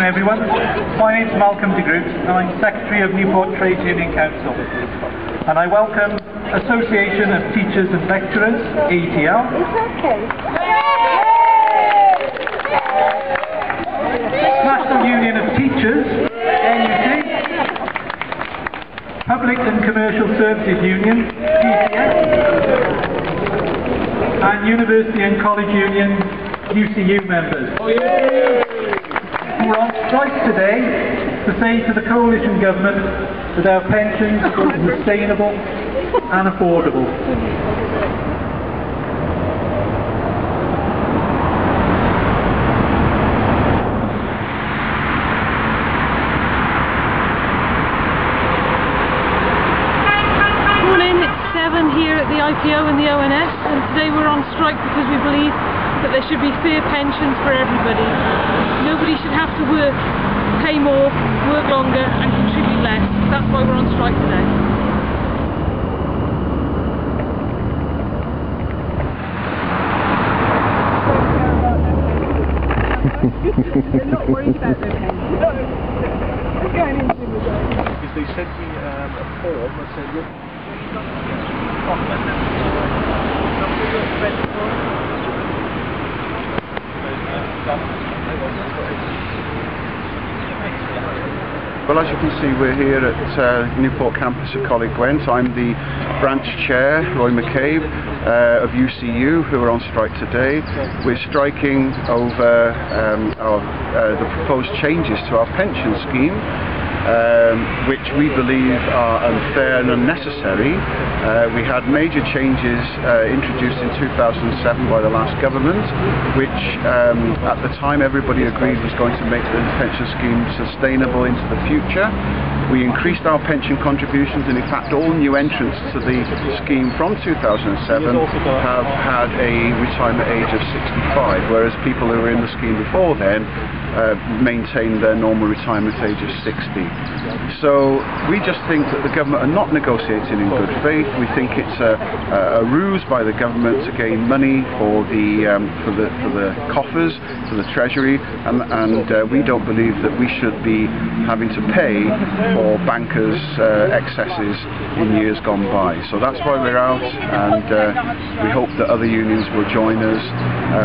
everyone. My name's Malcolm de Groot and I'm Secretary of Newport Trades Union Council. And I welcome Association of Teachers and Lecturers, ATL. National Union of Teachers, NUT. Public and Commercial Services Union, PCS. And University and College Union, UCU members. We're on strike today to say to the coalition government that our pensions are sustainable and affordable. Morning, it's 7 here at the IPO and the ONS, and today we're on strike because we believe that there should be fair pensions for everybody. Nobody should have to work, pay more, work longer and contribute less. That's why we're on strike today. You're not worried about their pensions? No. We're going into the day. Because they sent me a form that said, look, well, as you can see, we're here at Newport campus at Coleg Gwent. I'm the branch chair, Roy McCabe, of UCU, who are on strike today. We're striking over the proposed changes to our pension scheme, which we believe are unfair and unnecessary. We had major changes introduced in 2007 by the last government, which at the time everybody agreed was going to make the pension scheme sustainable into the future. We increased our pension contributions, and in fact all new entrants to the scheme from 2007 have had a retirement age of 65, whereas people who were in the scheme before then maintained their normal retirement age of 60. So we just think that the government are not negotiating in good faith. We think it's a ruse by the government to gain money for the coffers, for the treasury, and we don't believe that we should be having to pay for bankers' excesses in years gone by. So that's why we're out, and we hope that other unions will join us.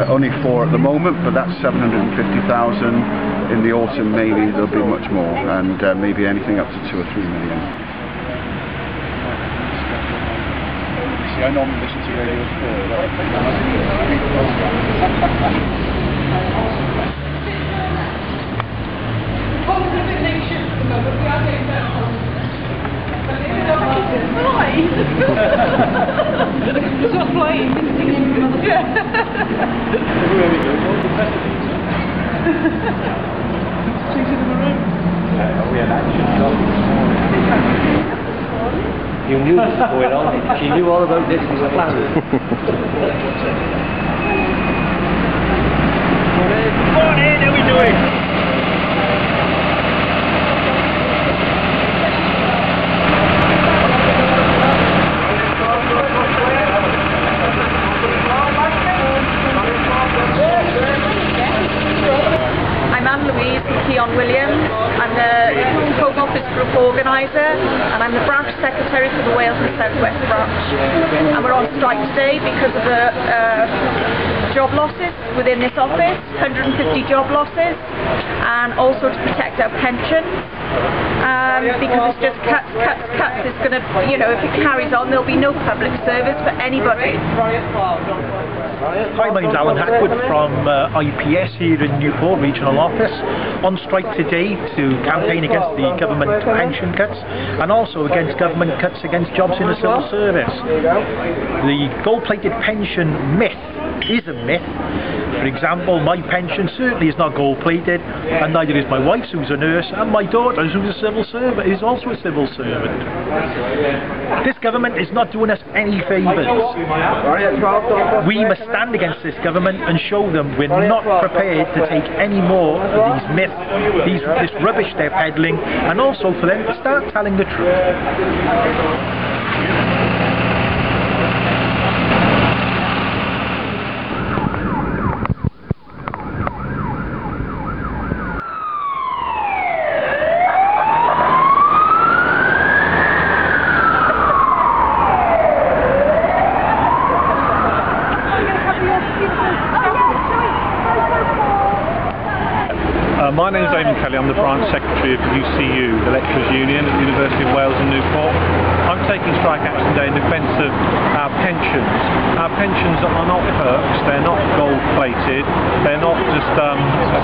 Only 4 at the moment, but that's 750,000. In the autumn maybe there'll be much more, and maybe anything up to 2 or 3 million. See, I normally listen to Radio 4. It's not flying. You knew this was going on. She knew all about this and was planning. Morning, how are we doing? I'm the Home Office Group Organiser, and I'm the Branch Secretary for the Wales and South West Branch. And we're on strike today because of the job losses within this office, 150 job losses, and also to protect our pensions. Because it's just cuts. It's going to, you know, if it carries on, there'll be no public service for anybody. Hi, my name's Alan Hackwood from IPS here in Newport Regional Office, on strike today to campaign against the government pension cuts and also against government cuts against jobs in the civil service. The gold-plated pension myth is a myth. For example, my pension certainly is not gold-plated, and neither is my wife's, who's a nurse, and my daughter, who's a civil servant, is also a civil servant. This government is not doing us any favours. We must stand against this government and show them we're not prepared to take any more of these myths, this rubbish they're peddling, and also for them to start telling the truth. Simon Kelly, I'm the branch secretary of UCU, the Lecturers Union at the University of Wales in Newport. I'm taking strike action today in defence of our pensions. Our pensions are not perks, they're not gold plated, they're not just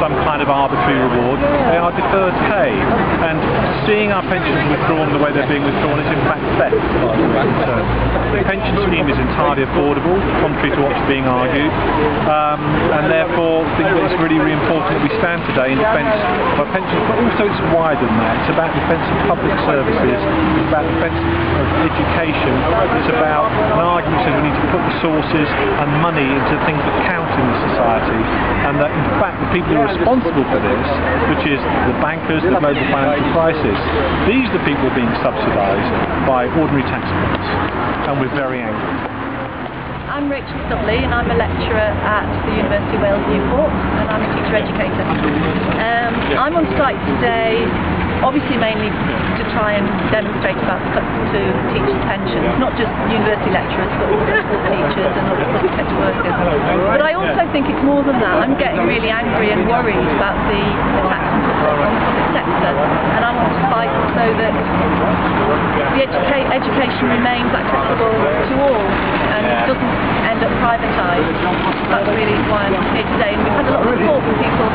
some kind of arbitrary reward, they are deferred pay. And seeing our pensions withdrawn the way they're being withdrawn is in fact theft as far as we're concerned. The pension scheme is entirely affordable, contrary to what's being argued, and therefore I think that it's really, really important that we stand today in defence of our pensions, but also it's wider than that. It's about defence of public services, it's about defence of education, it's about an argument that we need to put resources and money into things that count in the society, and that in fact the people who are responsible for this, which is the bankers, the global financial crisis, these are the people who are being subsidised by ordinary taxpayers, and we're very angry. I'm Rachel Stubley and I'm a lecturer at the University of Wales Newport, and I'm a teacher educator. I'm on strike today obviously mainly to try and demonstrate about the cuts to teachers' pensions, not just university lecturers but also school teachers and other public sector workers. But I also think it's more than that. I'm getting really angry and worried about the attacks on the public sector, and I want to fight so that the education remains accessible to all and it doesn't end up privatised. That's really why I'm here today, and we've had a lot of support from people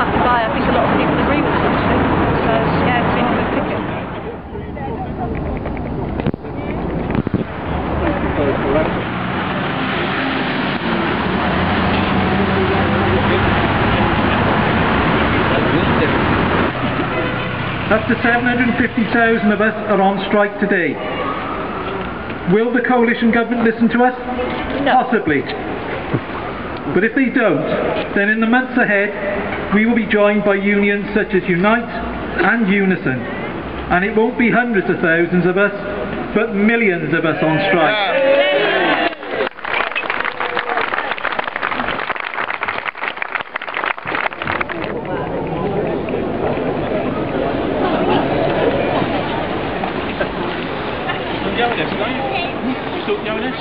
passing by. I think a lot of people agree with us actually. So yeah, it's been a good picket. Up to 750,000 of us are on strike today. Will the coalition government listen to us? No. Possibly. But if they don't, then in the months ahead we will be joined by unions such as Unite and Unison. And it won't be hundreds of thousands of us, but millions of us on strike. Jonas, right? You talk Jonas?